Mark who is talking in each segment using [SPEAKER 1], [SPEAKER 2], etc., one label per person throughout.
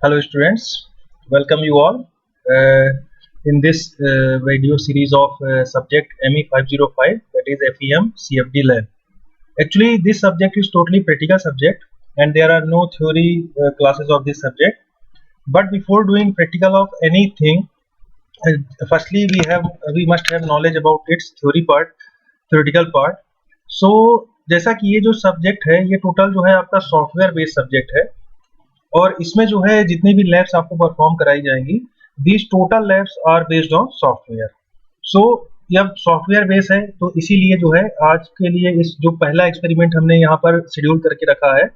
[SPEAKER 1] Hello students, welcome you all in this video series of subject ME505, that is FEM CFD lab. Actually this subject is totally practical subject and there are no theory classes of this subject. But before doing practical of anything, firstly we must have knowledge about its theoretical part. So जैसा कि ये जो subject है ये total जो है आपका software based subject है और इसमें जो है जितनी भी लैब्स आपको परफॉर्म कराई जाएंगी, these total labs are based on software. So जब सॉफ्टवेयर बेस है तो इसीलिए जो है आज के लिए इस जो पहला एक्सपेरिमेंट हमने यहाँ पर शेड्यूल करके रखा है,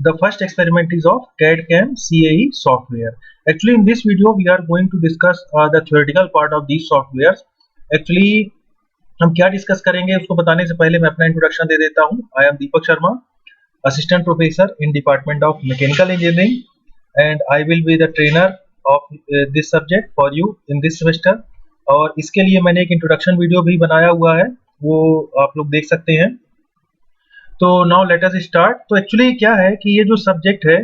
[SPEAKER 1] the first experiment is of CAD CAM CAE software. Actually in this video we are going to discuss the theoretical part of these software. Actually हम क्या डिस्कस करेंगे उसको बताने से पहले मैं अपना इंट्रोडक्शन दे देता हूँ. I am Deepak Sharma, assistant professor in department of mechanical engineering, and I will be the trainer of this subject for you in this semester. और इसके लिए मैंने एक इंट्रोडक्शन वीडियो भी बनाया हुआ है, वो आप लोग देख सकते हैं. तो नाउ लेट अस स्टार्ट. तो एक्चुअली क्या है कि ये जो सब्जेक्ट है,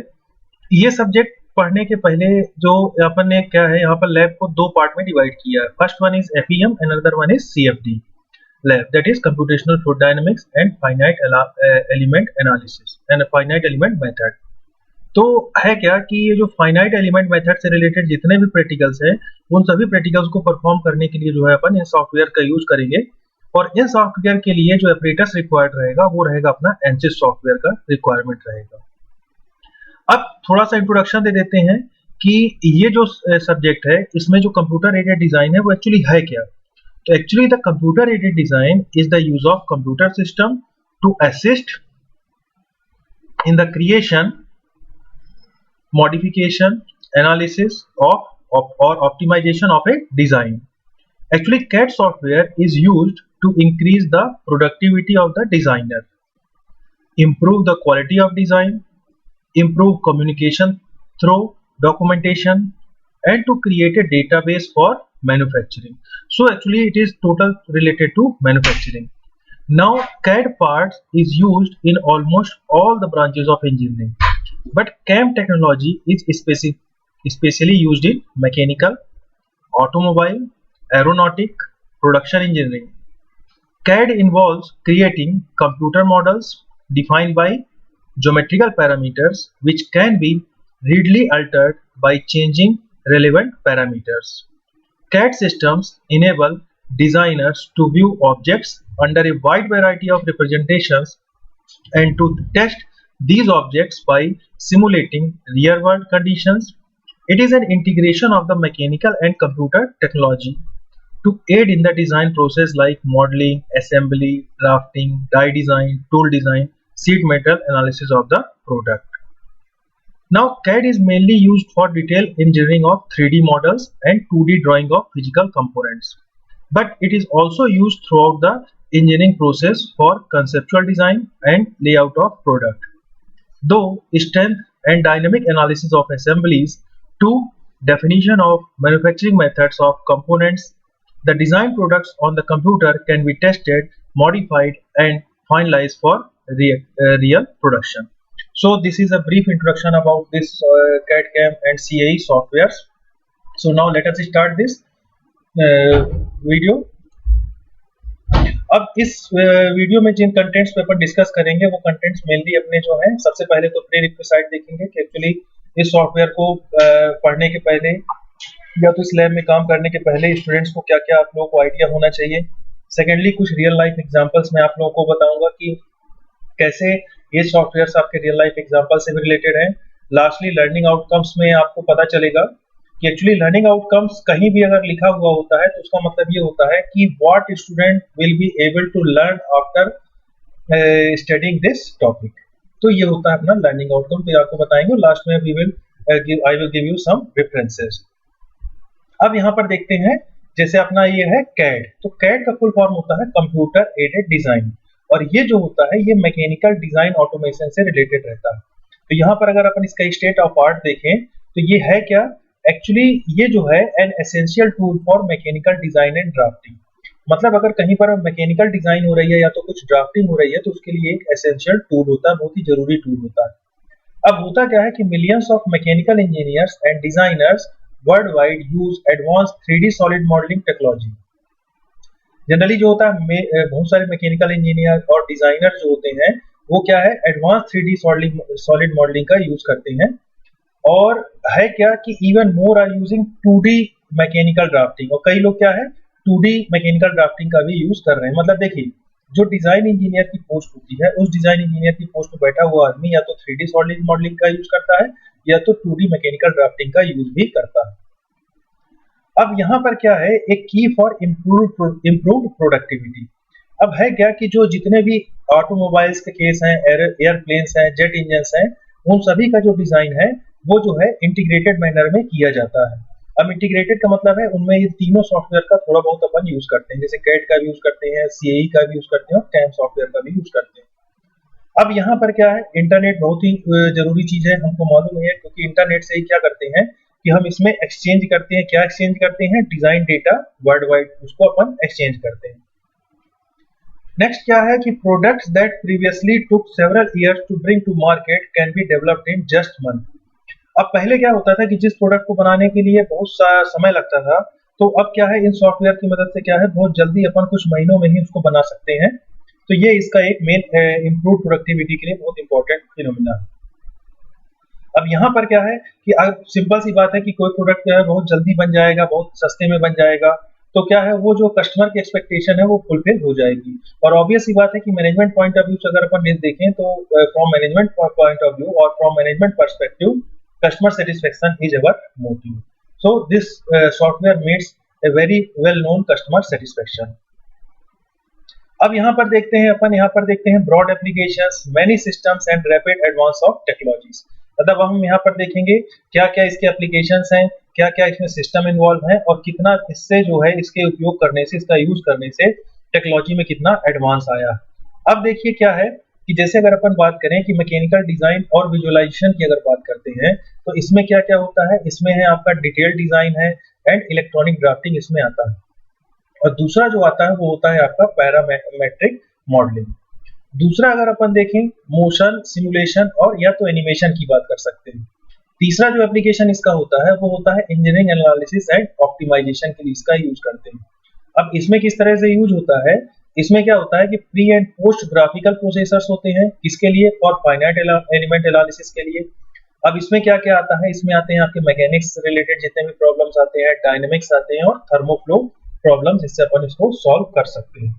[SPEAKER 1] ये सब्जेक्ट पढ़ने के पहले जो अपन ने क्या है यहाँ पर लैब को दो पार्ट में डिवाइड किया है. First one is FEM and another one is CFD lab, that is computational fluid dynamics and finite element analysis and finite element method. तो है क्या कि ये जो फाइनाइट एलिमेंट मेथड से रिलेटेड जितने भी प्रैक्टिकल्स हैं, उन सभी प्रैक्टिकल्स को परफॉर्म करने के लिए जो है अपन इन सॉफ्टवेयर का यूज करेंगे. और इन सॉफ्टवेयर के लिए जो एपरेटस रिक्वायर्ड रहेगा वो रहेगा अपना ANSYS सॉफ्टवेयर का रिक्वायरमेंट रहेगा. अब थोड़ा सा इंट्रोडक्शन दे देते हैं कि ये जो सब्जेक्ट है इसमें जो कंप्यूटर एडेड डिजाइन है वो एक्चुअली है क्या. So actually the computer aided design is the use of computer system to assist in the creation, modification, analysis of or optimization of a design. Actually CAD software is used to increase the productivity of the designer, improve the quality of design, improve communication through documentation, and to create a database for manufacturing. So actually it is total related to manufacturing. Now CAD parts is used in almost all the branches of engineering, but CAM technology is especially used in mechanical, automobile, aeronautic, production engineering. CAD involves creating computer models defined by geometrical parameters which can be readily altered by changing relevant parameters. CAD systems enable designers to view objects under a wide variety of representations and to test these objects by simulating real-world conditions. It is an integration of the mechanical and computer technology to aid in the design process like modeling, assembly, drafting, die design, tool design, sheet metal analysis of the product. Now CAD is mainly used for detailed engineering of 3D models and 2D drawing of physical components, but it is also used throughout the engineering process for conceptual design and layout of product. Though strength and dynamic analysis of assemblies to definition of manufacturing methods of components, the design products on the computer can be tested, modified and finalized for real production. So this is a brief introduction about this CAD CAM and CAE softwares. So now let us start this video. अब इस video में जिन contents पे अपन discuss करेंगे वो contents mainly अपने जो है, सबसे पहले तो प्री रिक्विजिट देखेंगे कि एक्चुअली इस सॉफ्टवेयर को पढ़ने के पहले या तो इस लैब में काम करने के पहले स्टूडेंट्स को क्या क्या आप लोगों को आइडिया होना चाहिए. सेकेंडली कुछ रियल लाइफ एग्जांपल्स मैं आप लोगों को बताऊंगा कि कैसे ये सॉफ्टवेयर आपके रियल लाइफ एग्जांपल से भी रिलेटेड हैं. लास्टली लर्निंग आउटकम्स में आपको पता चलेगा कि एक्चुअली लर्निंग आउटकम्स कहीं भी अगर लिखा हुआ होता है तो उसका मतलब ये होता है कि what student will be able to learn after studying this topic. तो ये होता है अपना लर्निंग आउटकम. तो आपको बताएंगे लास्ट में I will give you some references. अब यहाँ पर देखते हैं, जैसे अपना ये है CAD. तो CAD का फुल फॉर्म होता है कंप्यूटर एडेड डिजाइन, और ये जो होता है ये मैकेनिकल डिजाइन ऑटोमेशन से रिलेटेड रहता है. तो यहाँ पर अगर अपन इसका स्टेट ऑफ आर्ट देखें तो ये है क्या, एक्चुअली ये जो है an essential tool for mechanical design and drafting. मतलब अगर कहीं पर मैकेनिकल डिजाइन हो रही है या तो कुछ ड्राफ्टिंग हो रही है तो उसके लिए एक एसेंशियल टूल होता है, बहुत ही जरूरी टूल होता है. अब होता क्या है कि millions of mechanical engineers and designers world wide use advance 3D solid modelling technology. Generally जो होता है बहुत सारे मैकेनिकल इंजीनियर और डिजाइनर जो होते हैं वो क्या है एडवांस 3D सॉलिड मॉडलिंग का यूज करते हैं। और है क्या कि even more are using 2D mechanical drafting, और कई लोग क्या है 2D मैकेनिकल ड्राफ्टिंग का भी यूज कर रहे हैं। मतलब देखिए जो डिजाइन इंजीनियर की पोस्ट होती है उस डिजाइन इंजीनियर की पोस्ट में बैठा हुआ आदमी या तो 3D सॉलिड मॉडलिंग का यूज करता है या तो 2D मैकेनिकल ड्राफ्टिंग का यूज भी करता है। अब यहाँ पर क्या है एक की फॉर इम्प्रूव्ड प्रोडक्टिविटी। अब है क्या कि जो जितने भी ऑटोमोबाइल्स के केस हैं, एयरप्लेन्स हैं, जेट इंजन्स हैं, उन सभी का जो डिजाइन है वो जो है इंटीग्रेटेड मैनर में किया जाता है। अब इंटीग्रेटेड का मतलब है उनमें ये तीनों सॉफ्टवेयर का थोड़ा बहुत अपन यूज करते हैं, जैसे कैड का भी यूज करते हैं, सीएई का भी यूज करते हैं और कैम सॉफ्टवेयर का भी यूज करते हैं। अब यहाँ पर क्या है इंटरनेट बहुत ही जरूरी चीज है, हमको मालूम है, क्योंकि इंटरनेट से ही क्या करते हैं कि हम इसमें एक्सचेंज करते हैं। क्या एक्सचेंज करते हैं? डिजाइन डेटा वर्ल्ड वाइड, उसको अपन एक्सचेंज करते हैं। नेक्स्ट क्या है कि products that previously took several years to bring to market can be developed in just month. अब पहले क्या होता था कि जिस प्रोडक्ट को बनाने के लिए बहुत सा समय लगता था, तो अब क्या है इन सॉफ्टवेयर की मदद से क्या है बहुत जल्दी अपन कुछ महीनों में ही उसको बना सकते हैं। तो ये इसका एक मेन इम्प्रूव प्रोडक्टिविटी के लिए बहुत इंपॉर्टेंट फिनोमिना है। अब यहाँ पर क्या है कि अब सिंपल सी बात है कि कोई प्रोडक्ट जो है बहुत जल्दी बन जाएगा, बहुत सस्ते में बन जाएगा, तो क्या है वो जो कस्टमर की एक्सपेक्टेशन है वो फुलफिल हो जाएगी। और ऑब्वियस सी बात है कि मैनेजमेंट पॉइंट ऑफ व्यू से अगर अपन देखें तो from management point of view और from management perspective customer satisfaction is our motive. So this software meets a very well known customer satisfaction. अब यहाँ पर देखते हैं अपन, यहाँ पर देखते हैं broad applications, many systems and rapid advance of technologies. मतलब हम यहाँ पर देखेंगे क्या क्या इसके एप्लीकेशंस हैं, क्या क्या इसमें सिस्टम इन्वॉल्व है और कितना इससे जो है इसके उपयोग करने से, इसका यूज करने से टेक्नोलॉजी में कितना एडवांस आया। अब देखिए क्या है कि जैसे अगर अपन बात करें कि मैकेनिकल डिजाइन और विजुअलाइजेशन की अगर बात करते हैं तो इसमें क्या क्या होता है, इसमें है आपका डिटेल डिजाइन है एंड इलेक्ट्रॉनिक ड्राफ्टिंग इसमें आता है। और दूसरा जो आता है वो होता है आपका पैरामेट्रिक मॉडलिंग। दूसरा अगर अपन देखें मोशन सिमुलेशन और या तो एनिमेशन की बात कर सकते हैं। तीसरा जो एप्लीकेशन इसका होता है वो होता है इंजीनियरिंग एनालिसिस एंड ऑप्टिमाइजेशन के लिए इसका यूज करते हैं। अब इसमें किस तरह से यूज होता है, इसमें क्या होता है कि pre and post graphical processors होते हैं, किसके लिए? फॉर फाइनाइट एलिमेंट एनालिसिस के लिए। अब इसमें क्या क्या आता है, इसमें आते हैं आपके मैकेनिक्स रिलेटेड जितने भी प्रॉब्लम्स आते हैं, डायनेमिक्स आते हैं और थर्मोफ्लो प्रॉब्लम्स, इससे अपन इसको सॉल्व कर सकते हैं।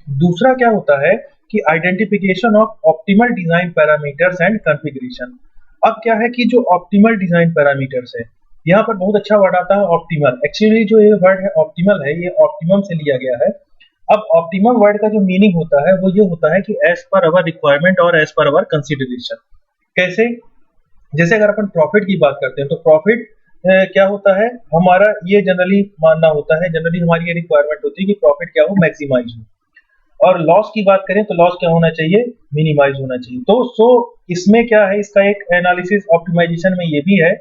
[SPEAKER 1] दूसरा क्या होता है कि identification of optimal design parameters and configuration. अब क्या है कि जो ऑप्टिमल डिजाइन पैरामीटर्स है, यहाँ पर बहुत अच्छा वर्ड आता है ऑप्टिमल। एक्चुअली जो ये वर्ड है ऑप्टिमल है, ये ऑप्टिमम से लिया गया है। अब ऑप्टिमम वर्ड का जो मीनिंग होता है वो ये होता है कि एज पर अवर रिक्वायरमेंट और एज पर अवर कंसिडरेशन। कैसे? जैसे अगर अपन प्रॉफिट की बात करते हैं तो प्रॉफिट क्या होता है हमारा, ये जनरली मानना होता है, जनरली हमारी ये रिक्वायरमेंट होती है कि प्रॉफिट क्या हो, मैक्सिमाइज हो। और लॉस की बात करें तो लॉस क्या होना चाहिए, मिनिमाइज होना चाहिए। तो इसमें क्या है, इसका एक एनालिसिस ऑप्टिमाइजेशन में ये भी है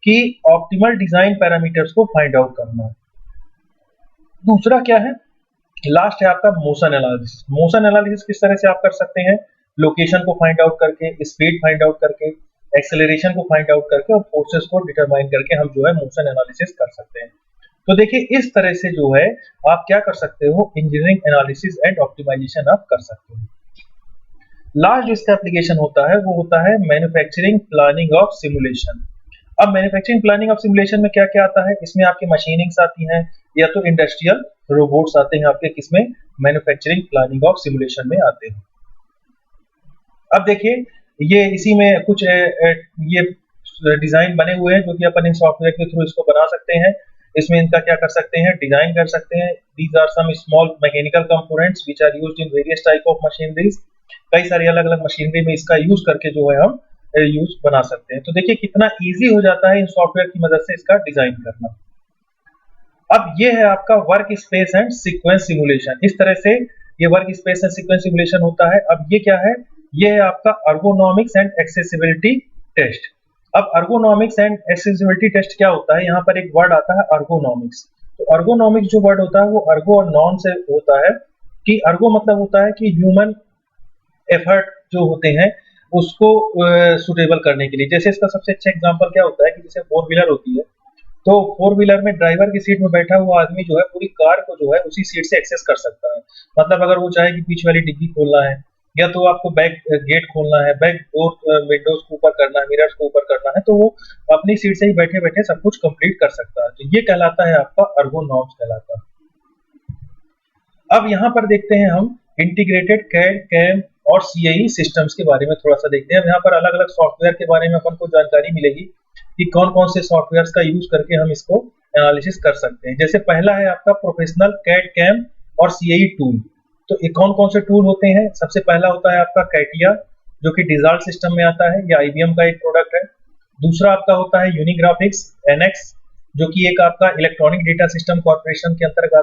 [SPEAKER 1] कि ऑप्टिमल डिजाइन पैरामीटर्स को फाइंड आउट करना। दूसरा क्या है, लास्ट है आपका मोशन एनालिसिस। मोशन एनालिसिस किस तरह से आप कर सकते हैं, लोकेशन को फाइंड आउट करके, स्पीड फाइंड आउट करके, एक्सेलरेशन को फाइंड आउट करके और फोर्सेस को डिटरमाइन करके हम जो है मोशन एनालिसिस कर सकते हैं। तो देखिए इस तरह से जो है आप क्या कर सकते हो, इंजीनियरिंग एनालिसिस एंड ऑप्टिमाइजेशन आप कर सकते हो। लास्ट जो इसका एप्लीकेशन होता है वो होता है मैन्युफैक्चरिंग प्लानिंग ऑफ सिमुलेशन। अब मैन्युफैक्चरिंग प्लानिंग ऑफ सिमुलेशन में क्या क्या आता है, इसमें आपकी मशीनिंग्स आती हैं या तो इंडस्ट्रियल रोबोट्स आते हैं आपके, किसमें, मैन्युफैक्चरिंग प्लानिंग ऑफ सिमुलेशन में आते हैं। अब देखिए ये इसी में कुछ ये डिजाइन बने हुए हैं जो कि अपन इन सॉफ्टवेयर के थ्रू इसको बना सकते हैं। इसमें इनका क्या कर सकते हैं, डिजाइन कर सकते हैं। These are some small mechanical components which are used in various type of machineries. कई सारी अलग अलग मशीनरी में इसका यूज करके जो है हम यूज बना सकते हैं। तो देखिए कितना इजी हो जाता है इन सॉफ्टवेयर की मदद से इसका डिजाइन करना। अब ये है आपका work space and sequence simulation. इस तरह से ये work space and sequence simulation होता है। अब ये क्या है, ये है आपका अर्गोनॉमिक्स एंड एक्सेसिबिलिटी टेस्ट। अब अर्गोनॉमिक्स एंड एक्सेसिबिलिटी टेस्ट क्या होता है, यहाँ पर एक वर्ड आता है अर्गोनॉमिक्स। तो अर्गोनॉमिक्स जो वर्ड होता है वो अर्गो और नॉन से होता है, कि अर्गो मतलब होता है कि ह्यूमन एफर्ट जो होते हैं, उसको सुटेबल करने के लिए। जैसे इसका सबसे अच्छा एग्जांपल क्या होता है कि जैसे फोर व्हीलर होती है, तो फोर व्हीलर में ड्राइवर की सीट में बैठा हुआ आदमी जो है पूरी कार को जो है उसी सीट से एक्सेस कर सकता है। मतलब अगर वो चाहे कि पीछे वाली डिग्गी खोलना है, या तो आपको बैक गेट खोलना है, बैक डोर विंडोज को ऊपर करना है, मिरर्स को ऊपर करना है, तो वो अपनी सीट से ही बैठे बैठे सब कुछ कंप्लीट कर सकता है। तो ये कहलाता है आपका अर्गोनॉम्स कहलाता है। अब यहाँ पर देखते हैं हम इंटीग्रेटेड कैड कैम और सीआई सिस्टम्स के बारे में थोड़ा सा देखते हैं। यहाँ पर अलग अलग सॉफ्टवेयर के बारे में अपन को जानकारी मिलेगी कि कौन कौन से सॉफ्टवेयर का यूज करके हम इसको एनालिसिस कर सकते हैं। जैसे पहला है आपका प्रोफेशनल कैड कैम और सीआई टूल। तो ये कौन कौन से टूल होते हैं? सबसे पहला होता है आपका कैटिया, जो कि डिजाल्ट सिस्टम में आता है, या आईबीएम का एक प्रोडक्ट है। दूसरा आपका होता है यूनिग्राफिक्स एनएक्स, जो कि एक आपका इलेक्ट्रॉनिक डेटा सिस्टम कॉर्पोरेशन के अंतर्गत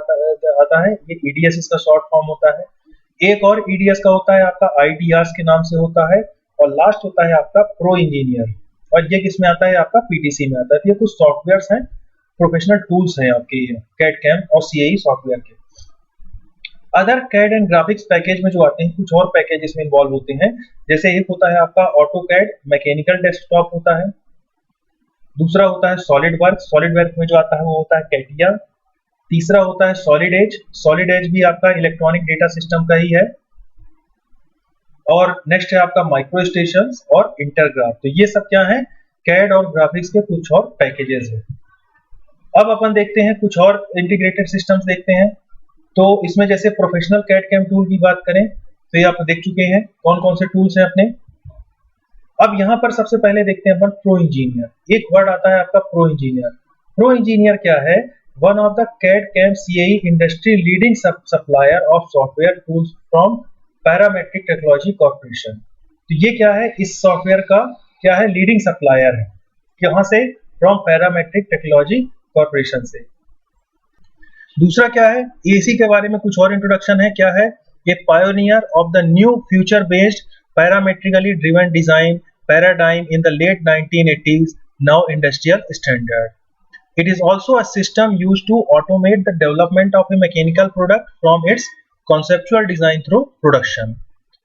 [SPEAKER 1] आता है। ये ईडीएस इसका शॉर्ट फॉर्म होता है। एक और ईडीएस का होता है आपका आईडीआरस के नाम से होता है। और लास्ट होता है आपका प्रो इंजीनियर, और ये किस में आता है? आपका पीटीसी में आता है। तो ये कुछ सॉफ्टवेयर्स हैं, प्रोफेशनल टूल्स हैं आपके कैड कैम और सीआई सॉफ्टवेयर के। Other CAD and graphics package में जो आते हैं, कुछ और पैकेज इसमें इन्वॉल्व होते हैं। जैसे एक होता है आपका ऑटो कैड मैकेनिकल डेस्कटॉप होता है। दूसरा होता है सॉलिड वर्क, सॉलिड वर्क में जो आता है वो होता है कैटिया। तीसरा होता है सॉलिड एज, सॉलिड एज भी आपका इलेक्ट्रॉनिक डेटा सिस्टम का ही है। और नेक्स्ट है आपका माइक्रो स्टेशन और इंटरग्राफ। तो ये सब क्या है? कैड और ग्राफिक्स के कुछ और पैकेजेस है। अब अपन देखते हैं कुछ और इंटीग्रेटेड सिस्टम्स देखते हैं। तो इसमें जैसे प्रोफेशनल कैड कैम टूल की बात करें तो ये आप देख चुके हैं कौन कौन से टूल्स हैं अपने। अब यहाँ पर सबसे पहले देखते हैं अपन प्रो इंजीनियर। एक वर्ड आता है आपका प्रो इंजीनियर। प्रो इंजीनियर क्या है? One of the CAD CAM CAE industry leading supplier of software tools from parametric technology corporation. तो ये क्या है? इस सॉफ्टवेयर का क्या है? लीडिंग सप्लायर है। कहां से? फ्रॉम पैरामेट्रिक टेक्नोलॉजी कॉर्पोरेशन से। दूसरा क्या है? एसी के बारे में कुछ और इंट्रोडक्शन है। क्या है? ये pioneer of the new future based parametrically driven design paradigm in the late 1980s, now industrial standard. It is also a system used to automate the development of a mechanical product from its conceptual design through production.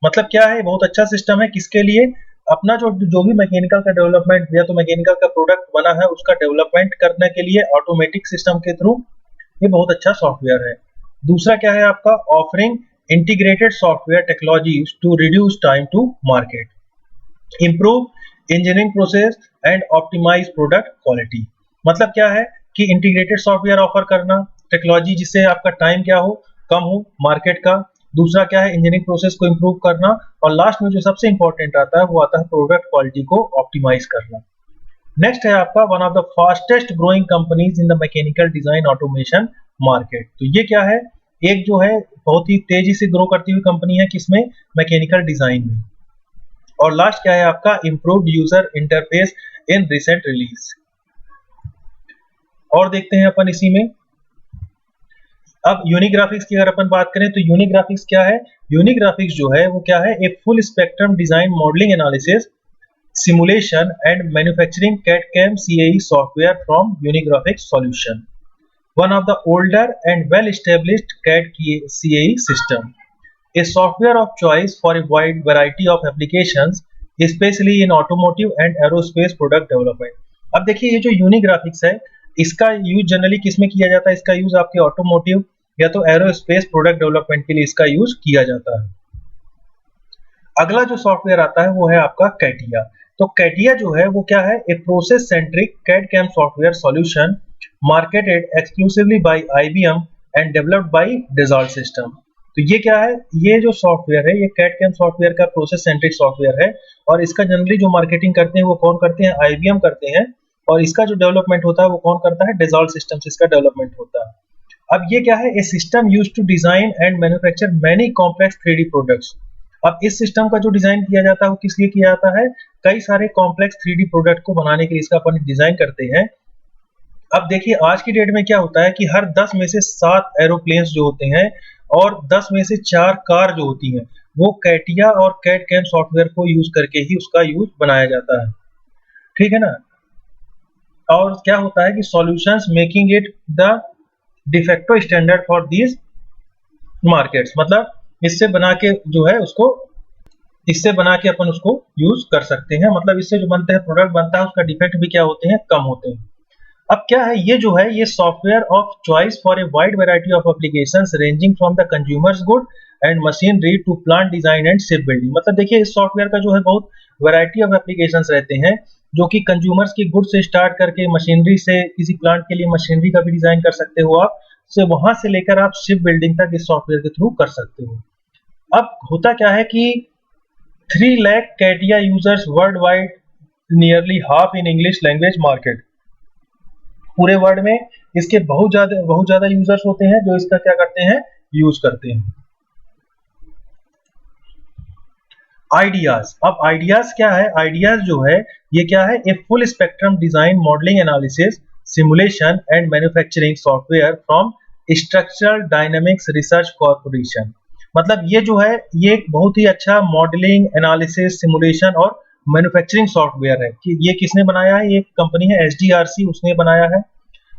[SPEAKER 1] मतलब क्या है? बहुत अच्छा system है। किसके लिए? अपना जो भी मैकेनिकल का डेवलपमेंट या तो मैकेनिकल का प्रोडक्ट बना है उसका डेवलपमेंट करने के लिए ऑटोमेटिक सिस्टम के थ्रू ये बहुत अच्छा सॉफ्टवेयर है। दूसरा क्या है आपका? Offering integrated software technologies to reduce time to market, improve engineering process and optimize product quality. मतलब क्या है कि इंटीग्रेटेड सॉफ्टवेयर ऑफर करना, टेक्नोलॉजी जिससे आपका टाइम क्या हो? कम हो मार्केट का। दूसरा क्या है? इंजीनियरिंग प्रोसेस को इंप्रूव करना। और लास्ट में जो सबसे इंपॉर्टेंट आता है वो आता है प्रोडक्ट क्वालिटी को ऑप्टिमाइज करना। नेक्स्ट है आपका one of the fastest growing companies in the mechanical design automation market. तो ये क्या है? एक जो है बहुत ही तेजी से ग्रो करती हुई कंपनी है। किसमें? मैकेनिकल डिजाइन में। और लास्ट क्या है आपका? Improved user interface in recent release. और देखते हैं अपन इसी में। अब यूनिग्राफिक्स की अगर अपन बात करें तो यूनिग्राफिक्स क्या है? यूनिग्राफिक्स जो है वो क्या है? एक full spectrum design modelling analysis simulation and manufacturing CAD CAM CI software from Unigraphics solution, one of the older and well-established CAD CAE system, a software of choice for a wide variety of applications, especially in automotive and aerospace product development. अब देखिए ये जो यूनिग्राफिक्स है इसका use generally किसमें किया जाता है? इसका यूज आपके ऑटोमोटिव या तो एरोस्पेस प्रोडक्ट डेवलपमेंट के लिए इसका यूज किया जाता है। अगला जो सॉफ्टवेयर आता है वो है आपका कैटिया। तो कैटिया जो है वो क्या है? A process centric CAD CAM software solution marketed exclusively by IBM and developed by Dassault System. तो ये क्या है? ये जो सॉफ्टवेयर है ये कैड कैम सॉफ्टवेयर का प्रोसेस सेंट्रिक सॉफ्टवेयर है। और इसका जनरली जो मार्केटिंग करते हैं वो कौन करते हैं? IBM करते हैं। और इसका जो डेवलपमेंट होता है वो कौन करता है? Dassault System से इसका डेवलपमेंट होता है। अब ये क्या है? A system used to design and manufacture many complex 3D products. अब इस सिस्टम का जो डिजाइन किया जाता है वो किस लिए किया जाता है? कई सारे कॉम्प्लेक्स 3D प्रोडक्ट को बनाने के लिए इसका अपन डिजाइन करते हैं। अब देखिए आज की डेट में क्या होता है कि हर 10 में से 7 एरोप्लेन्स जो होते हैं और 10 में से 4 कार जो होती हैं वो कैटिया और कैड कैम सॉफ्टवेयर को यूज करके ही उसका यूज बनाया जाता है। ठीक है ना? और क्या होता है कि solutions making it the de facto standard for these markets. मतलब इससे बना के जो है उसको इससे बना के अपन उसको यूज कर सकते हैं। मतलब इससे जो बनते हैं प्रोडक्ट बनता है उसका डिफेक्ट भी क्या होते हैं, कम होते हैं। अब क्या है, ये जो है ये software of choice for a wide variety of applications ranging from the consumers good and machinery to plant design and shipbuilding. मतलब देखिए इस सॉफ्टवेयर का जो है बहुत वैरायटी ऑफ एप्लीकेशंस रहते हैं, जो कि कंज्यूमर्स की गुड से स्टार्ट करके मशीनरी से किसी प्लांट के लिए मशीनरी का भी डिजाइन कर सकते हो आप, से वहां से लेकर आप शिप बिल्डिंग तक इस सॉफ्टवेयर के थ्रू कर सकते हो। अब होता क्या है कि 3 lakh CATIA users world wide, nearly half in English language market. पूरे वर्ल्ड में इसके बहुत ज्यादा यूजर्स होते हैं जो इसका क्या करते हैं, यूज करते हैं। आइडियाज, अब आइडियाज क्या है, आइडियाज जो है ये क्या है, a full spectrum design modelling analysis simulation and manufacturing software from Structural Dynamics Research Corporation. मतलब ये जो है ये एक बहुत ही अच्छा मॉडलिंग एनालिसिस सिमुलेशन और मैन्युफैक्चरिंग सॉफ्टवेयर है। कि ये किसने बनाया है, ये कंपनी है SDRC, उसने बनाया है।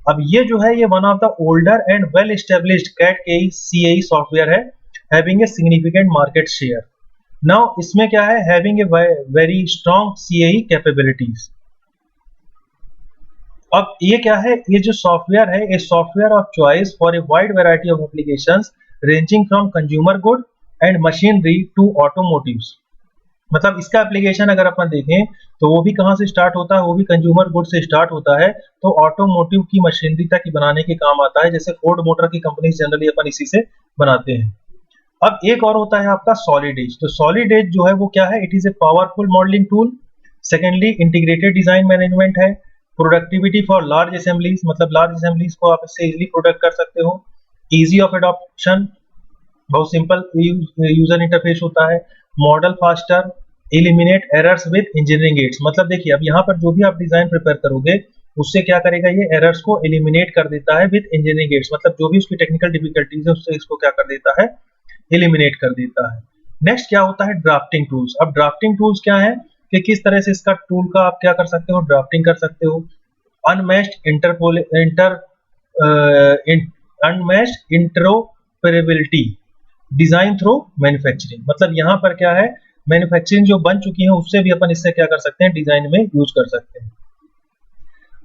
[SPEAKER 1] अब ये जो है ये one of the older and well established CAD CAE software है, having a significant market share. Now इसमें क्या है, having a very strong CAE capabilities. अब ये क्या है, ये जो सॉफ्टवेयर है a software of choice for a wide variety of applications ranging from consumer good and machinery to automotives. मतलब इसका एप्लीकेशन अगर अपन देखें तो वो भी कहाँ से स्टार्ट होता है, वो भी कंज्यूमर गुड से स्टार्ट होता है, तो ऑटोमोटिव की मशीनरी तक ही बनाने के काम आता है। जैसे फोर्ड मोटर की कंपनी जनरली अपन इसी से बनाते हैं। अब एक और होता है आपका सॉलिड एज। तो सॉलिड एज जो है वो क्या है, it is a powerful modelling tool. Secondly integrated design management है। प्रोडक्टिविटी फॉर लार्ज असेंबलीज, मतलब लार्ज असेंबलीज को आप इससे इजीली प्रोडक्ट कर सकते हो। इजी ऑफ एडॉप्शन, बहुत सिंपल यूजर इंटरफेस होता है। Model faster, eliminate errors with engineering aids. मतलब देखिए अब यहाँ पर जो भी आप डिजाइन प्रिपेयर करोगे उससे क्या करेगा, ये एरर्स को एलिमिनेट कर देता है विद इंजीनियरिंग एड्स। मतलब जो भी उसकी टेक्निकल डिफिकल्टीज है उससे इसको क्या कर देता है, एलिमिनेट कर देता है। नेक्स्ट क्या होता है, ड्राफ्टिंग टूल्स। अब ड्राफ्टिंग टूल्स क्या है कि किस तरह से इसका टूल का आप क्या कर सकते हो, ड्राफ्टिंग कर सकते हो। Unmatched unmatched interoperability design through manufacturing. मतलब यहाँ पर क्या है, मैन्युफैक्चरिंग जो बन चुकी है उससे भी अपन इससे क्या कर सकते हैं, डिजाइन में यूज कर सकते हैं।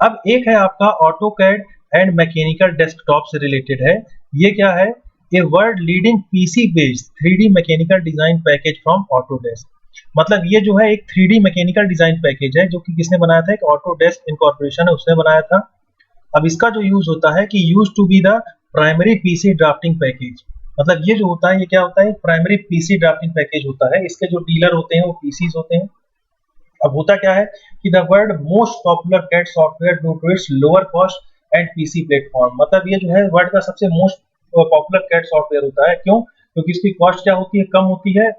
[SPEAKER 1] अब एक है आपका ऑटोकैड एंड मैकेनिकल डेस्कटॉप से रिलेटेड है। ये क्या है, a world leading PC based 3D mechanical design package from Autodesk. मतलब ये जो है एक 3D मैकेनिकल डिजाइन पैकेज है जो कि किसने बनाया था, एक ऑटोडेस्क इनकॉर्पोरेशन है उसने बनाया था। अब इसका जो यूज होता है कि use to be the primary PC drafting package. मतलब ये जो होता है ये क्या होता है, प्राइमरी पीसी ड्राफ्टिंग पैकेज होता है। इसके जो डीलर होते हैं वो पीसीज होते हैं। अब होता क्या है कि the world most popular CAD software due to its lower cost and PC platform. मतलब ये जो है वर्ल्ड का सबसे मोस्ट पॉपुलर कैट सॉफ्टवेयर होता है। क्यों, क्योंकि इसकी कॉस्ट क्या होती है, कम होती है।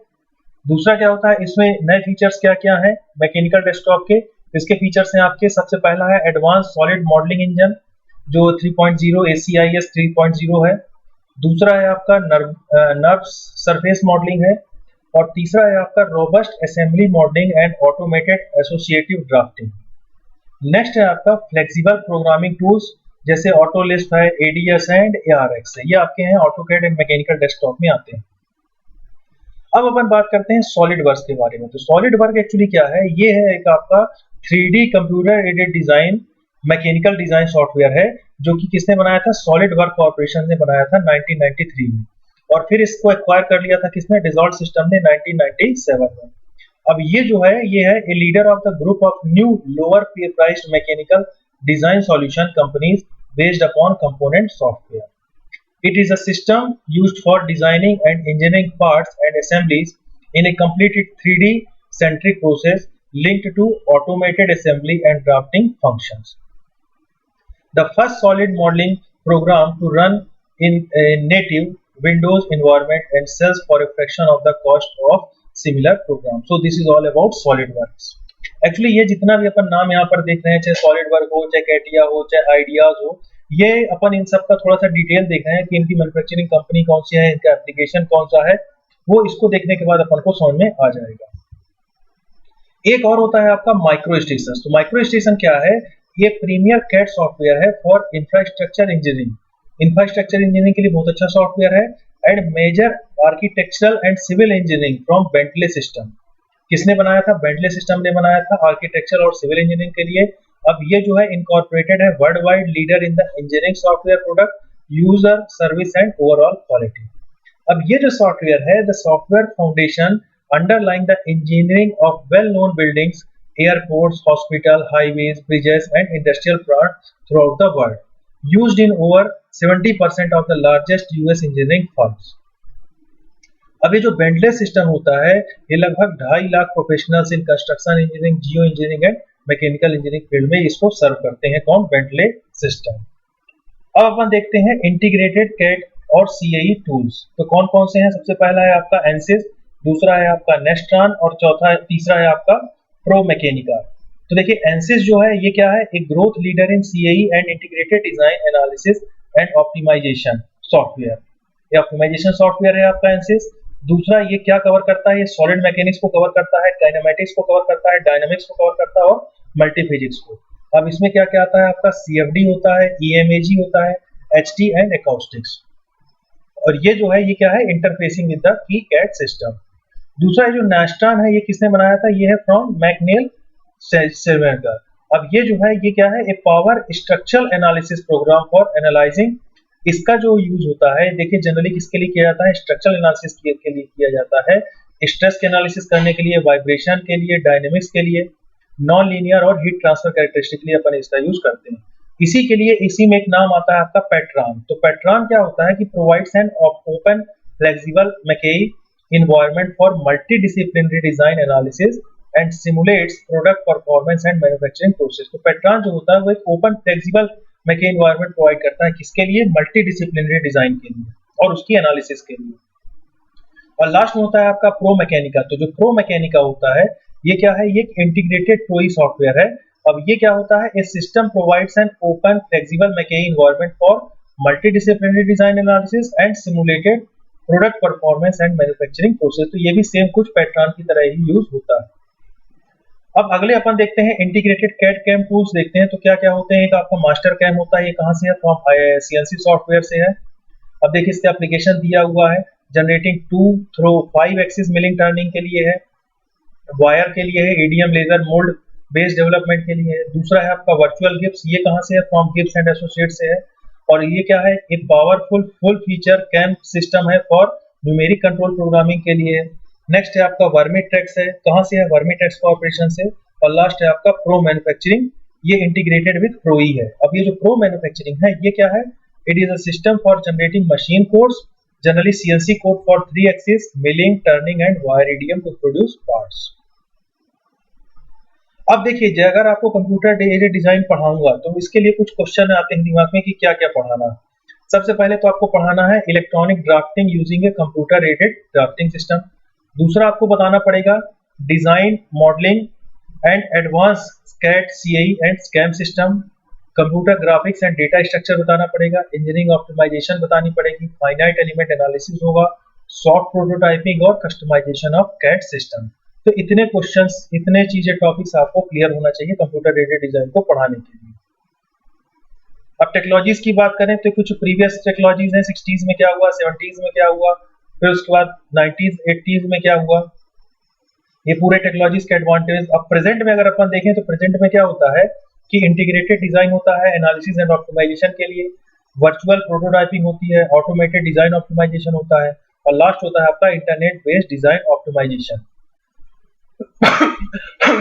[SPEAKER 1] दूसरा क्या होता है, इसमें नए फीचर्स क्या क्या है मैकेनिकल डेस्कटॉप के। इसके फीचर्स हैं आपके, सबसे पहला है एडवांस सॉलिड मॉडलिंग इंजन जो 3.0 ACIS 3.0 है। दूसरा है आपका नर्व सरफेस मॉडलिंग है। और तीसरा है आपका robust assembly modelling and automated associative drafting. Next है आपका फ्लेक्सिबल प्रोग्रामिंग टूल्स जैसे ऑटोलिस्ट है, ADS है एंड ARX है। ये आपके हैं ऑटोकैड एंड मैकेनिकल डेस्कटॉप में आते हैं। अब अपन बात करते हैं सॉलिड वर्क्स के बारे में। तो सॉलिड वर्क एक्चुअली क्या है, ये है एक आपका 3D computer aided design mechanical design software है जो कि किसने बनाया था, सॉलिड वर्क कॉर्पोरेशन ने बनाया था 1993 में। और फिर इसको एक्वायर कर लिया था किसने, डिसॉल्ट सिस्टम ने 1997 में। अब ये जो है ये है a leader of the group of new lower priced mechanical design solution companies based upon component software. It is a system used for designing and engineering parts and assemblies in a completed 3D centric process linked to automated assembly and drafting functions. The first solid modeling program to run in a native Windows environment and sells for a fraction of the cost of similar program. So this is all about SolidWorks. Actually ये जितना भी अपन नाम यहाँ पर देख रहे हैं, चाहे SolidWorks हो, चाहे कैटिया हो, चाहे आइडियाज हो, ये अपन इन सब का थोड़ा सा डिटेल देख रहे हैं कि इनकी मैन्युफैक्चरिंग कंपनी कौन सी है, इनका एप्लीकेशन कौन सा है, वो इसको देखने के बाद अपन को समझ में आ जाएगा। एक और होता है आपका माइक्रो स्टेशन। तो माइक्रो स्टेशन क्या है, ये प्रीमियर कैट सॉफ्टवेयर है for infrastructure engineering. Infrastructure engineering के लिए बहुत अच्छा सॉफ्टवेयर है। And major architectural and civil engineering from Bentley system. किसने बनाया था? बेंटले सिस्टम ने बनाया था आर्किटेक्चर और सिविल इंजीनियरिंग के लिए। अब ये जो है इनकॉर्पोरेटेड है world wide leader in the engineering software product, user service and overall quality. अब ये जो सॉफ्टवेयर है, the software foundation underlying the engineering of well known buildings, airports, hospital, highways, bridges and industrial plant through out the world, used in over 70% of the largest US engineering firms. अब ये जो Bentley system होता है, ये लगभग 2.5 lakh professionals in construction engineering, Jio engineering and mechanical engineering field में इसको सर्व करते हैं। कौन? Bentley system. अब अपन देखते हैं इंटीग्रेटेड कैड और सीएई टूल्स। तो कौन कौन से हैं? सबसे पहला है आपका एनसिस, दूसरा है आपका नेस्ट्रॉन और तीसरा है आपका प्रो मैकेनिका। तो देखिए एनसिस जो है ये क्या है? एक growth leader in CAE and integrated design analysis and optimisation software. ये ऑप्टिमाइजेशन सॉफ्टवेयर है आपका एनसिस। दूसरा ये क्या कवर करता है? ये सॉलिड मैकेनिक्स को कवर करता है, काइनेमैटिक्स को कवर करता है, डायनामिक्स को कवर करता है और मल्टीफिजिक्स को। अब इसमें क्या क्या आता है? आपका सीएफडी होता है, ईएमएजी होता है, एचटी एंड एकॉस्टिक्स। और ये जो है ये क्या है? Interfacing with the key CAD system. दूसरा जो नेस्ट्रॉन है ये किसने बनाया था? ये है फ्रॉम मैकनेल सेल्वेंगर। अब ये जो है ये क्या है? A power structural analysis program for analysing. इसका जो यूज होता है, देखिए जनरली किसके लिए किया जाता है? स्ट्रक्चरल एनालिसिस के लिए किया जाता है, स्ट्रेस के एनालिसिस करने के लिए, वाइब्रेशन के लिए, डायनेमिक्स के लिए, नॉन लीनियर और हीट ट्रांसफर कैरेक्टरिस्टिक के लिए अपन इसका यूज करते हैं। इसी के लिए इसी में एक नाम आता है आपका पेट्रॉन। तो पेट्रॉन क्या होता है कि provides an open flexible MCAE environment for multidisciplinary design analysis and simulates product performance and manufacturing process। तो पेट्रॉन जो होता है वो एक open flexible MCAE environment provide करता है, किसके लिए? मल्टीडिसिप्लिनरी डिजाइन के लिए और उसकी एनालिसिस के लिए। और लास्ट में होता है आपका प्रो मैकेनिका। तो जो प्रो मैकेनिका होता है ये क्या है? ये एक इंटीग्रेटेड टोई सॉफ्टवेयर है। अब ये क्या होता है? A system provides an open flexible MCAE environment for multidisciplinary design analysis and simulated product performance and manufacturing process. तो ये भी सेम कुछ पेट्रॉन की तरह ही यूज होता है। अब अगले अपन देखते हैं इंटीग्रेटेड कैड कैम टूल्स देखते हैं। तो क्या क्या होते हैं? एक आपका मास्टर कैम होता है, ये कहां से है? फ्रॉम सीएनसी सॉफ्टवेयर से है। अब देखिए इसका एप्लीकेशन दिया हुआ है, generating 2 through 5 axis milling turning के लिए है, वायर के लिए है, EDM laser mould base development के लिए है। दूसरा है आपका वर्चुअल गिब्स, ये कहां से है? फ्रॉम गिब्स एंड एसोसिएट से है। और ये क्या है? एक powerful full feature CAM system है फॉर न्यूमेरिक कंट्रोल प्रोग्रामिंग के लिए। नेक्स्ट है आपका वर्मीट्रेक्स है, कहां से है? वर्मीट्रेक्स कॉर्पोरेशन से। और लास्ट है आपका प्रो मैन्युफैक्चरिंग, ये इंटीग्रेटेड विद प्रोई है। अब ये जो प्रो मैन्युफैक्चरिंग है ये क्या है? It is a system for generating machine codes, generally CNC code for 3 axis milling turning and wire EDM to produce parts. अब देखिए अगर आपको कंप्यूटर एडेड डिजाइन पढ़ाऊंगा तो इसके लिए कुछ क्वेश्चन आते हैं दिमाग में कि क्या क्या पढ़ाना। सबसे पहले तो आपको पढ़ाना है electronic drafting using a computer aided drafting system. दूसरा आपको बताना पड़ेगा design modelling and advance CAD CAE and CAM system. Computer graphics and data structure बताना पड़ेगा, इंजीनियरिंग ऑप्टिमाइजेशन बतानी पड़ेगी, फाइनाइट एलिमेंट एनालिसिस होगा, सॉफ्ट प्रोटोटाइपिंग और कस्टमाइजेशन ऑफ कैड सिस्टम। तो इतने क्वेश्चंस, इतने चीजें, टॉपिक्स आपको क्लियर होना चाहिए कंप्यूटर एडेड डिजाइन को पढ़ाने के लिए। अब टेक्नोलॉजीज की बात करें तो कुछ प्रीवियस टेक्नोलॉजीज हैं, 60s में क्या हुआ, 70s में क्या हुआ, फिर उसके बाद 90s 80s में क्या हुआ, ये पूरे टेक्नोलॉजीज के एडवांटेज। अब प्रेजेंट में अगर अपन देखें तो प्रेजेंट में क्या होता है कि इंटीग्रेटेड डिजाइन होता है एनालिसिस एंड ऑप्टिमाइजेशन के लिए, वर्चुअल प्रोटोटाइपिंग होती है, ऑटोमेटेड डिजाइन ऑप्टिमाइजेशन होता है और लास्ट होता है आपका internet based design optimisation.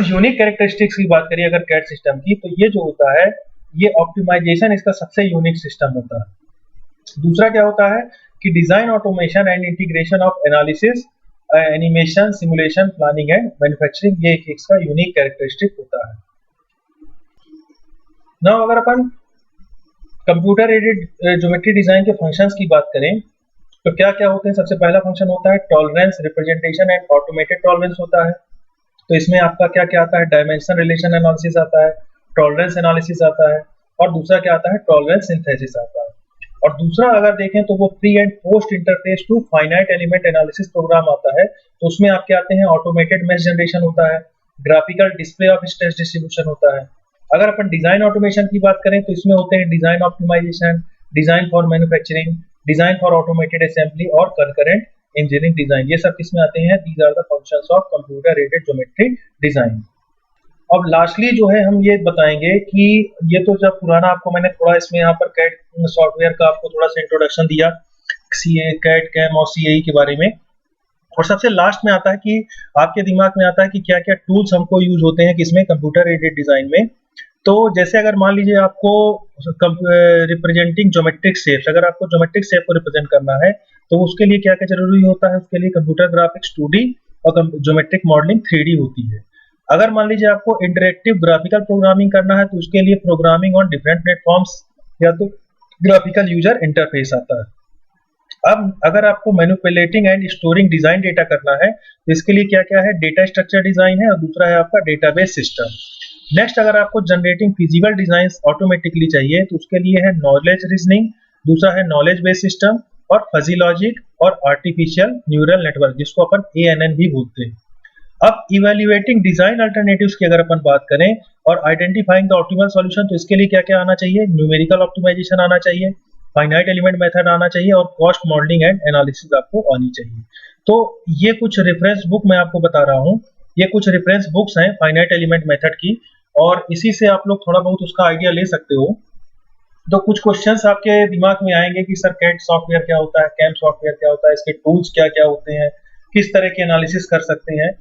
[SPEAKER 1] Unique characteristics की बात करिए अगर कैड सिस्टम की, तो ये जो होता है ये ऑप्टिमाइजेशन इसका सबसे यूनिक सिस्टम होता है। दूसरा क्या होता है कि design automation and integration of analysis, animation, simulation, planning and manufacturing, ये एक इसका यूनिक कैरेक्टरिस्टिक होता है। नाउ अगर अपन कंप्यूटर एडेड ज्योमेट्री डिजाइन के फंक्शंस की बात करें तो क्या क्या होते हैं? सबसे पहला फंक्शन होता है tolerance, representation and automated tolerance होता है। तो इसमें आपका क्या क्या आता है? डायमेंशन रिलेशन एनालिसिस आता है, टॉलरेंस एनालिसिस आता है और दूसरा क्या आता है? टॉलरेंस सिंथेसिस आता है। और दूसरा अगर देखें तो वो pre and post interface to finite element analysis program आता है। तो उसमें आपके आते हैं ऑटोमेटेड मेश जनरेशन होता है, graphical display of stress distribution होता है। अगर अपन डिजाइन ऑटोमेशन की बात करें तो इसमें होते हैं design optimisation, design for manufacturing, design for automated assembly और कंकरेंट इंजीनियरिंग डिजाइन, ये सब किसमें आते हैं? These are the functions of computer aided geometric design. अब लास्टली जो है हम ये बताएंगे कि ये तो जब पुराना आपको मैंने थोड़ा इसमें यहाँ पर कैड सॉफ्टवेयर का आपको थोड़ा सा इंट्रोडक्शन दिया, सीए, कैड, कैम और सीएई के बारे में। और सबसे लास्ट में आता है कि आपके दिमाग में आता है कि क्या क्या टूल्स हमको यूज होते हैं किसमें? कंप्यूटर एडेड डिजाइन में। तो जैसे अगर मान लीजिए आपको रिप्रेजेंटिंग ज्योमेट्रिक शेप्स, अगर आपको ज्योमेट्रिक शेप को रिप्रेजेंट करना है तो उसके लिए क्या क्या जरूरी होता है? उसके लिए कंप्यूटर ग्राफिक्स 2D और ज्योमेट्रिक मॉडलिंग 3D होती है। अगर मान लीजिए आपको इंटरेक्टिव ग्राफिकल प्रोग्रामिंग करना है तो उसके लिए प्रोग्रामिंग ऑन डिफरेंट प्लेटफॉर्म्स या तो ग्राफिकल यूजर इंटरफेस आता है। अब अगर आपको manipulating and storing design data करना है तो इसके लिए क्या क्या है? डेटा स्ट्रक्चर डिजाइन है और दूसरा है आपका डेटाबेस सिस्टम। नेक्स्ट, अगर आपको जनरेटिंग फिजिकल डिजाइन ऑटोमेटिकली चाहिए तो उसके लिए है नॉलेज रीजनिंग, दूसरा है नॉलेज बेस सिस्टम और फजी लॉजिक और आर्टिफिशियल न्यूरल नेटवर्क, जिसको अपन ANN भी बोलते हैं। अब इवेल्युएटिंग डिजाइन अल्टरनेटिव्स की अगर अपन बात करें और आइडेंटिफाइंग द ऑप्टिमल सॉल्यूशन, तो इसके लिए क्या क्या आना चाहिए? न्यूमेरिकल ऑप्टिमाइजेशन आना चाहिए, फाइनाइट एलिमेंट मेथड आना चाहिए और कॉस्ट मॉडलिंग एंड एनालिसिस आपको आनी चाहिए। तो ये कुछ रेफरेंस बुक मैं आपको बता रहा हूँ, ये कुछ रेफरेंस बुक्स हैं फाइनाइट एलिमेंट मेथड की, और इसी से आप लोग थोड़ा बहुत उसका आइडिया ले सकते हो। तो कुछ क्वेश्चंस आपके दिमाग में आएंगे कि सर कैड सॉफ्टवेयर क्या होता है, कैम सॉफ्टवेयर क्या होता है, इसके टूल्स क्या क्या होते हैं, किस तरह के एनालिसिस कर सकते हैं।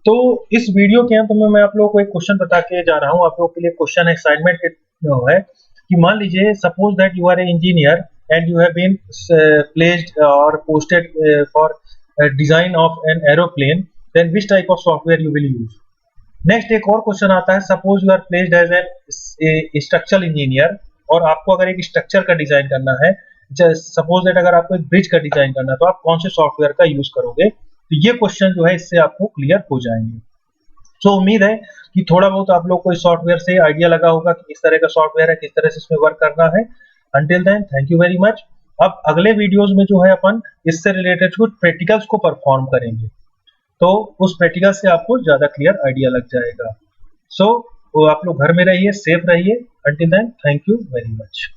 [SPEAKER 1] तो इस वीडियो के अंत में मैं आप लोगों को एक क्वेश्चन बता के जा रहा हूँ। आप लोगों के लिए क्वेश्चन असाइनमेंट है कि मान लीजिए suppose that you are a engineer and you have been placed or posted for design of an aeroplane, then which type of software you will use. Next एक और क्वेश्चन आता है, suppose you are placed as an structural engineer और आपको अगर एक structure का design करना है, सपोज दैट अगर आपको एक ब्रिज का डिजाइन करना है तो आप कौन से सॉफ्टवेयर का यूज करोगे। तो ये क्वेश्चन जो है इससे आपको क्लियर हो जाएंगे। सो उम्मीद है कि थोड़ा बहुत आप लोग को इस सॉफ्टवेयर से आइडिया लगा होगा कि किस तरह का सॉफ्टवेयर है, किस तरह से इसमें वर्क करना है। Until then thank you very much. अब अगले वीडियोस में जो है अपन इससे रिलेटेड कुछ प्रैक्टिकल्स को परफॉर्म करेंगे, तो उस प्रैक्टिकल से आपको ज्यादा क्लियर आइडिया लग जाएगा। सो आप लोग घर में रहिए, सेफ रहिए। Until then thank you very much.